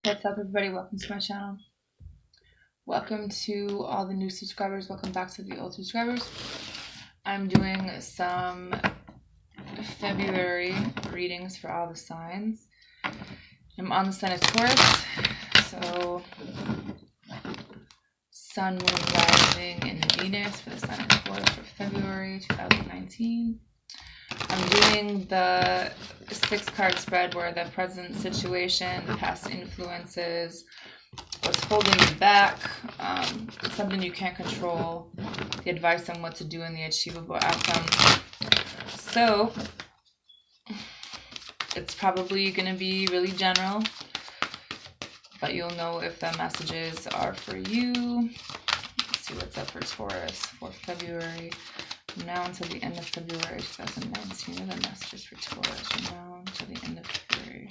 What's up, everybody? Welcome to my channel. Welcome to all the new subscribers. Welcome back to the old subscribers. I'm doing some February readings for all the signs. I'm on the sign of Taurus, so Sun, Moon, Rising, and Venus for the sign of Taurus for February 2019. I'm doing the 6-card spread where the present situation, the past influences, what's holding you back, something you can't control, the advice on what to do, and the achievable outcome. So it's probably going to be really general, but you'll know if the messages are for you. Let's see what's up for Taurus for February. From now until the end of February 2019. What are the messages for Taurus from now until the end of February?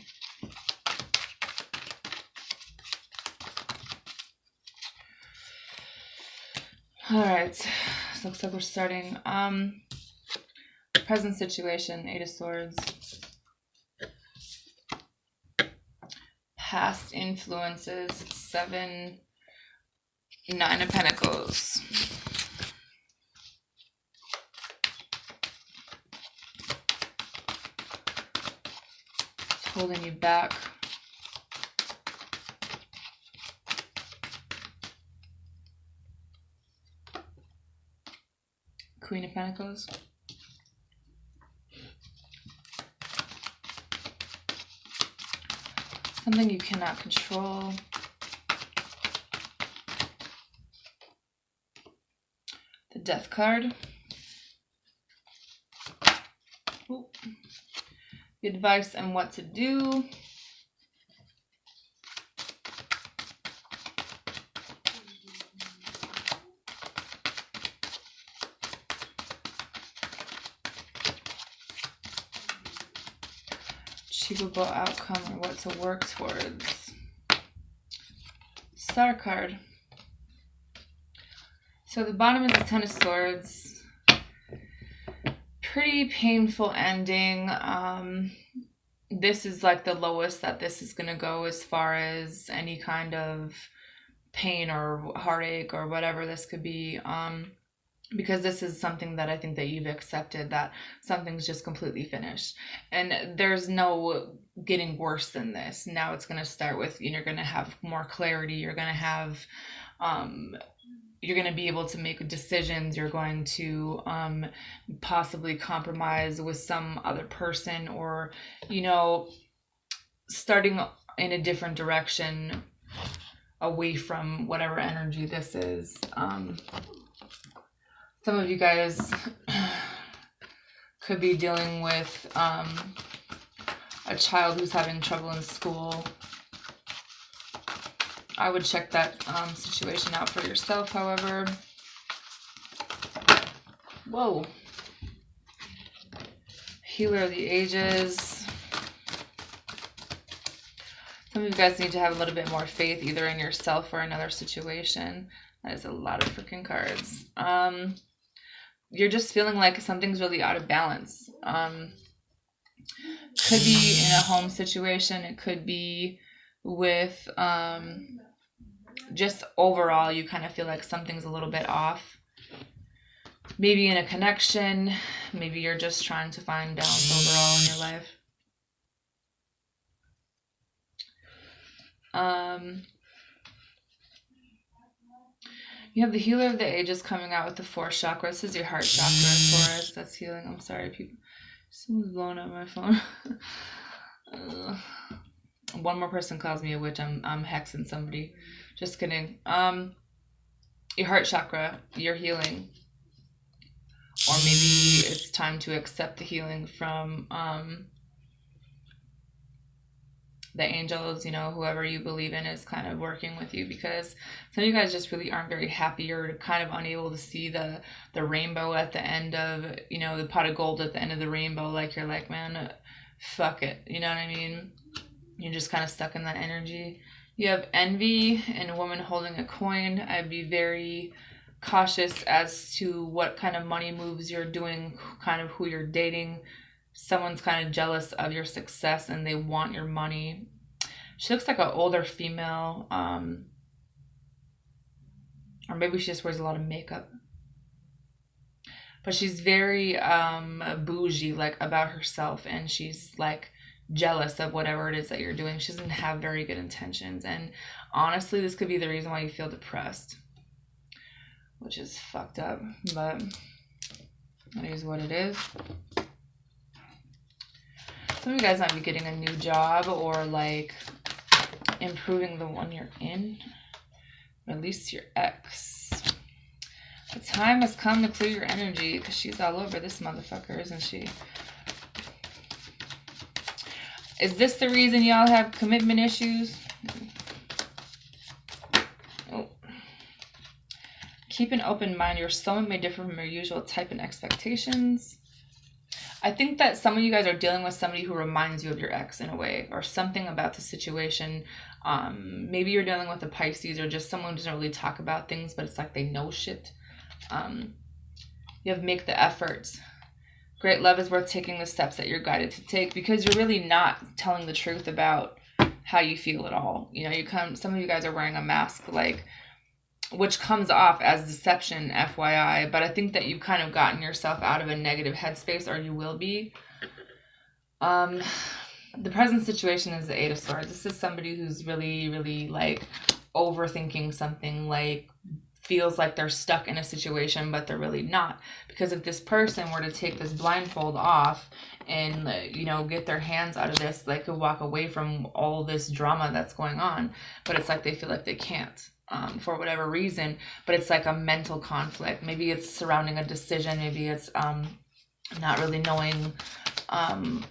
Alright, so looks like we're starting. Present situation, 8 of Swords. Past influences, 7, 9 of Pentacles. Holding you back. Queen of Pentacles. Something you cannot control. The Death card. Ooh. The advice on what to do. Achievable outcome or what to work towards. Star card. So the bottom is the 10 of Swords. Pretty painful ending. This is like the lowest that this is going to go as far as any kind of pain or heartache or whatever this could be. Because this is something that I think that you've accepted, that something's just completely finished. And there's no getting worse than this. Now it's going to start with, you're going to have more clarity. You're going to have, you're going to be able to make decisions. You're going to possibly compromise with some other person, or, starting in a different direction away from whatever energy this is. Some of you guys could be dealing with a child who's having trouble in school. I would check that situation out for yourself, however. Whoa. Healer of the Ages. Some of you guys need to have a little bit more faith either in yourself or another situation. That is a lot of freaking cards. You're just feeling like something's really out of balance. Could be in a home situation. It could be with just overall you kind of feel like something's a little bit off. Maybe in a connection. Maybe you're just trying to find balance overall in your life. You have the Healer of the Ages coming out with the 4th chakra. This is your heart chakra, Taurus. That's healing. I'm sorry, people. Someone's blowing up my phone. One more person calls me a witch. I'm hexing somebody. Just kidding. Your heart chakra, you're healing. Or maybe it's time to accept the healing from the angels, whoever you believe in is kind of working with you, because some of you guys just really aren't very happy. You're kind of unable to see the rainbow at the end of, the pot of gold at the end of the rainbow. Like, you're like, man, fuck it. You know what I mean? You're just kind of stuck in that energy. You have envy and a woman holding a coin. I'd be very cautious as to what kind of money moves you're doing, kind of who you're dating. Someone's kind of jealous of your success and they want your money. She looks like an older female, or maybe she just wears a lot of makeup. But she's very bougie, like about herself, and she's like jealous of whatever it is that you're doing. She doesn't have very good intentions, and honestly, this could be the reason why you feel depressed, which is fucked up, but it is what it is. Some of you guys might be getting a new job or like improving the one you're in. Release your ex. The time has come to clear your energy because she's all over this motherfucker, isn't she? Is this the reason y'all have commitment issues? Oh. Keep an open mind. Your soulmate may differ from your usual type and expectations. I think that some of you guys are dealing with somebody who reminds you of your ex in a way, or something about the situation. Maybe you're dealing with a Pisces or just someone who doesn't really talk about things, but it's like they know shit. You have to make the efforts. Great love is worth taking the steps that you're guided to take, because you're really not telling the truth about how you feel at all. You know, some of you guys are wearing a mask, like, which comes off as deception, FYI, but I think that you've kind of gotten yourself out of a negative headspace, or you will be. The present situation is the Eight of Swords. This is somebody who's really, really like overthinking something, like feels like they're stuck in a situation, but they're really not. Because if this person were to take this blindfold off and, you know, get their hands out of this, they could walk away from all this drama that's going on. But it's like they feel like they can't. For whatever reason, but it's like a mental conflict. Maybe it's surrounding a decision. Maybe it's not really knowing,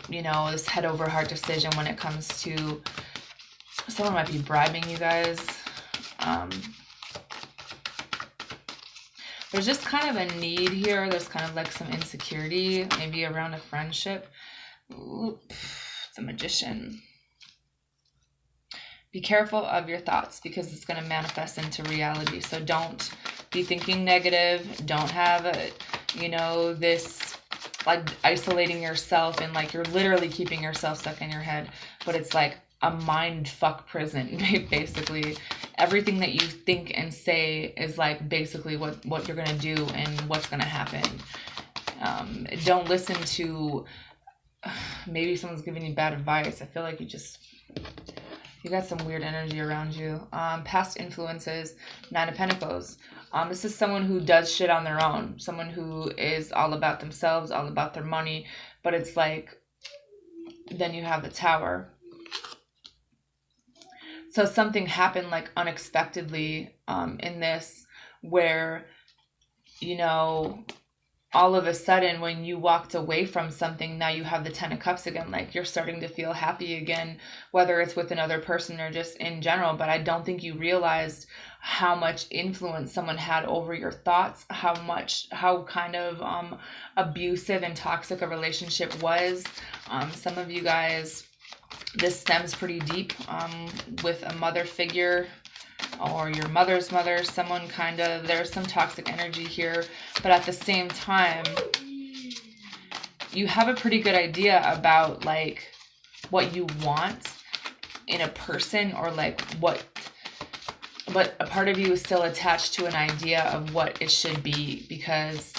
you know, this head over heart decision when it comes to someone might be bribing you guys. There's just kind of a need here. There's kind of like some insecurity, maybe around a friendship. Ooh, the Magician. Be careful of your thoughts because it's going to manifest into reality. So don't be thinking negative. Don't have, you know, this like isolating yourself and like you're literally keeping yourself stuck in your head. But it's like a mind fuck prison, basically. Everything that you think and say is like basically what you're going to do and what's going to happen. Don't listen to maybe someone's giving you bad advice. I feel like you got some weird energy around you. Past influences, Nine of Pentacles. This is someone who does shit on their own. Someone who is all about themselves, all about their money. But it's like, then you have the Tower. So something happened like unexpectedly in this where, you know, all of a sudden when you walked away from something, now you have the Ten of Cups again. Like you're starting to feel happy again, whether it's with another person or just in general. But I don't think you realized how much influence someone had over your thoughts, how kind of abusive and toxic a relationship was. Some of you guys, this stems pretty deep with a mother figure or your mother's mother, someone kind of, there's some toxic energy here, but at the same time, you have a pretty good idea about like what you want in a person or like but a part of you is still attached to an idea of what it should be, because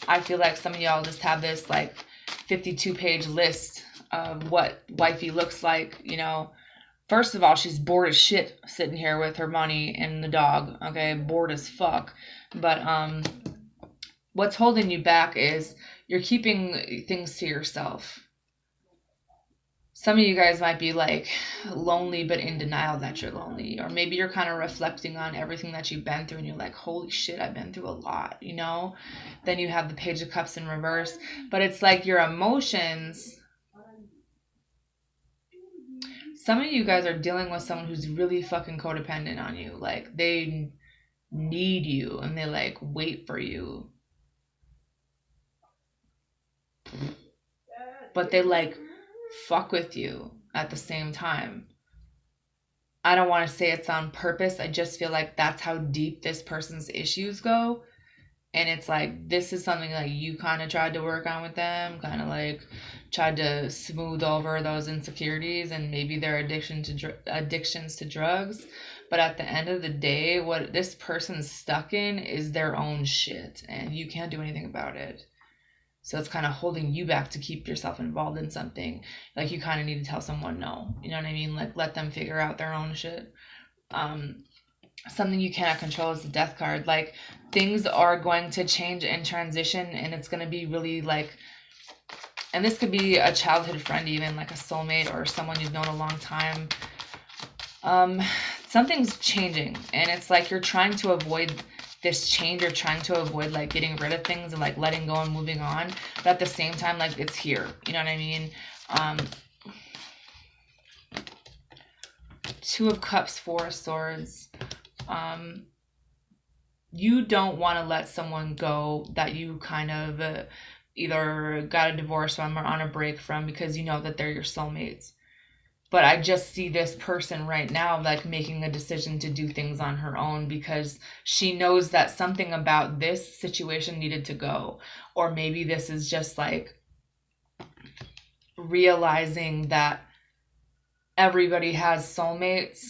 I feel like some of y'all just have this like 52-page list of what wifey looks like, you know. First of all, she's bored as shit sitting here with her money and the dog. Okay, bored as fuck. But what's holding you back is you're keeping things to yourself. Some of you guys might be like lonely but in denial that you're lonely. Or maybe you're kind of reflecting on everything that you've been through and you're like, holy shit, I've been through a lot, you know? Then you have the Page of Cups in reverse. But it's like your emotions... Some of you guys are dealing with someone who's really fucking codependent on you. Like, they need you and they, like, wait for you. But they, like, fuck with you at the same time. I don't want to say it's on purpose. I just feel like that's how deep this person's issues go. And it's like, this is something like you kind of tried to work on with them, kind of like tried to smooth over those insecurities and maybe their addictions to drugs. But at the end of the day, what this person's stuck in is their own shit, and you can't do anything about it. So it's kind of holding you back to keep yourself involved in something. Like, you kind of need to tell someone no. You know what I mean? Like, let them figure out their own shit. Something you cannot control is the death card. Like, things are going to change and transition, and it's going to be really like, and this could be a childhood friend, even like a soulmate or someone you've known a long time. Something's changing, and it's like you're trying to avoid this change. You're trying to avoid like getting rid of things and like letting go and moving on, but at the same time, like, it's here. You know what I mean? Two of Cups, Four of Swords. You don't want to let someone go that you kind of either got a divorce from or on a break from, because you know that they're your soulmates. But I just see this person right now like making a decision to do things on her own because she knows that something about this situation needed to go. Or maybe this is just like realizing that everybody has soulmates,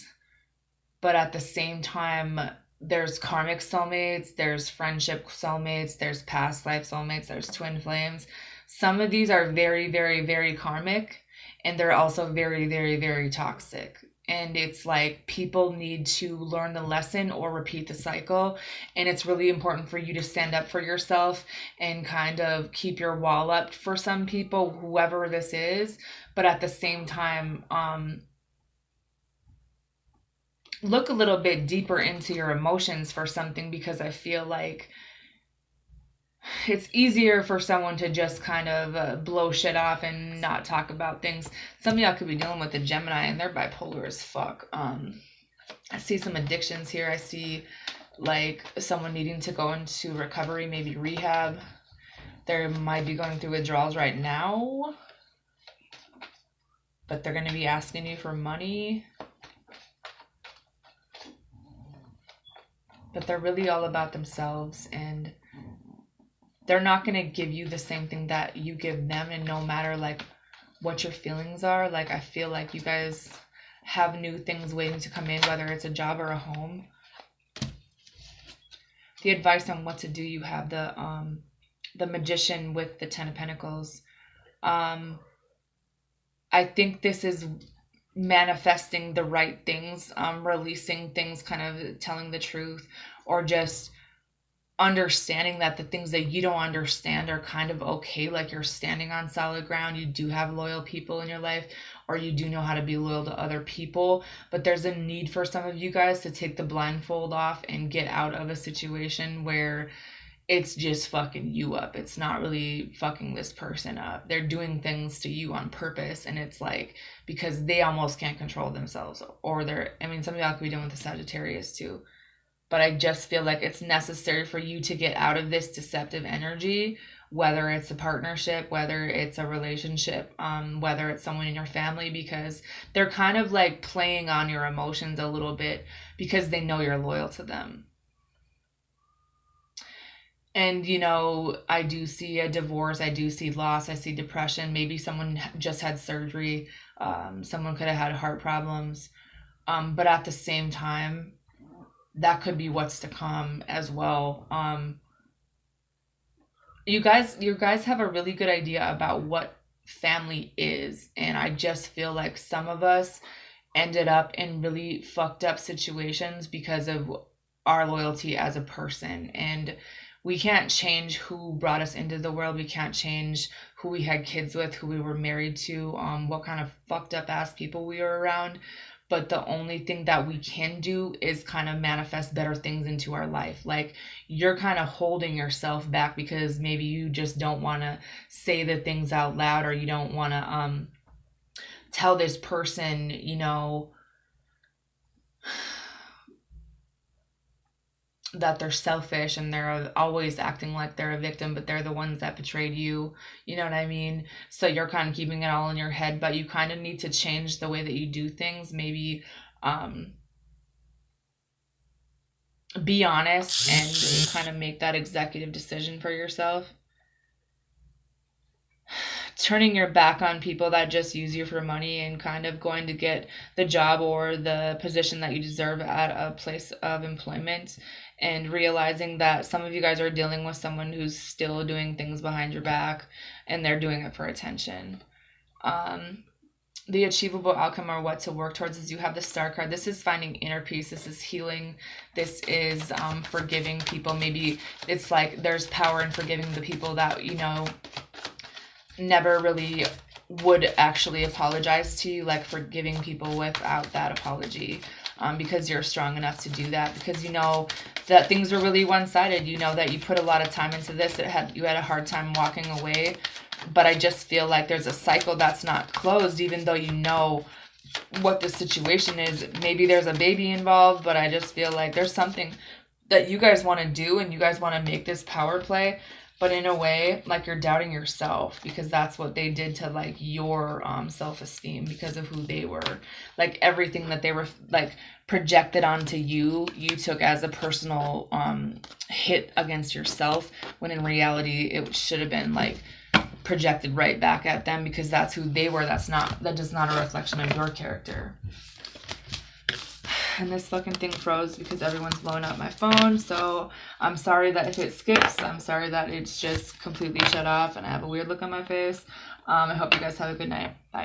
but at the same time, there's karmic soulmates, there's friendship soulmates, there's past life soulmates, there's twin flames. Some of these are very, very, very karmic, and they're also very, very, very toxic. And it's like people need to learn the lesson or repeat the cycle. And it's really important for you to stand up for yourself and kind of keep your wall up for some people, whoever this is. But at the same time, look a little bit deeper into your emotions for something, because I feel like it's easier for someone to just kind of blow shit off and not talk about things. Some of y'all could be dealing with a Gemini and they're bipolar as fuck. I see some addictions here. I see like someone needing to go into recovery, maybe rehab. They might be going through withdrawals right now, but they're going to be asking you for money. But they're really all about themselves, and they're not going to give you the same thing that you give them. And no matter like what your feelings are, like, I feel like you guys have new things waiting to come in, whether it's a job or a home. The advice on what to do, you have the Magician with the Ten of Pentacles. I think this is manifesting the right things, releasing things, kind of telling the truth, or just understanding that the things that you don't understand are kind of okay. Like, you're standing on solid ground. You do have loyal people in your life, or you do know how to be loyal to other people. But there's a need for some of you guys to take the blindfold off and get out of a situation where it's just fucking you up. It's not really fucking this person up. They're doing things to you on purpose, and it's like because they almost can't control themselves, or some of y'all could be dealing with the Sagittarius too. But I just feel like it's necessary for you to get out of this deceptive energy, whether it's a partnership, whether it's a relationship, whether it's someone in your family, because they're kind of like playing on your emotions a little bit because they know you're loyal to them. And, I do see a divorce. I do see loss. I see depression. Maybe someone just had surgery. Someone could have had heart problems. But at the same time, that could be what's to come as well. You guys have a really good idea about what family is. And I just feel like some of us ended up in really fucked up situations because of our loyalty as a person. And we can't change who brought us into the world. We can't change who we had kids with, who we were married to, what kind of fucked up ass people we were around. But the only thing that we can do is kind of manifest better things into our life. Like, you're kind of holding yourself back because maybe you just don't want to say the things out loud, or you don't want to tell this person, that they're selfish and they're always acting like they're a victim, but they're the ones that betrayed you. You know what I mean? So you're kind of keeping it all in your head, but you kind of need to change the way that you do things. Maybe be honest and kind of make that executive decision for yourself. Turning your back on people that just use you for money and kind of going to get the job or the position that you deserve at a place of employment, and realizing that some of you guys are dealing with someone who's still doing things behind your back and they're doing it for attention. Um, the achievable outcome or what to work towards is you have the Star card. This is finding inner peace. This is healing. This is forgiving people. Maybe it's like there's power in forgiving the people that, you know, never really would actually apologize to you, like forgiving people without that apology, because you're strong enough to do that, because you know that things were really one-sided. You know that you put a lot of time into this. You had a hard time walking away, but I just feel like there's a cycle that's not closed, even though you know what the situation is. Maybe there's a baby involved, but I just feel like there's something that you guys want to do and you guys want to make this power play, but in a way like you're doubting yourself, because that's what they did to like your self-esteem, because of who they were. Like everything that they were like projected onto you, you took as a personal hit against yourself, when in reality it should have been like projected right back at them, because that's who they were. That is not a reflection of your character. And this fucking thing froze because everyone's blowing up my phone. So I'm sorry that if it skips, I'm sorry that it's just completely shut off and I have a weird look on my face. I hope you guys have a good night. Bye.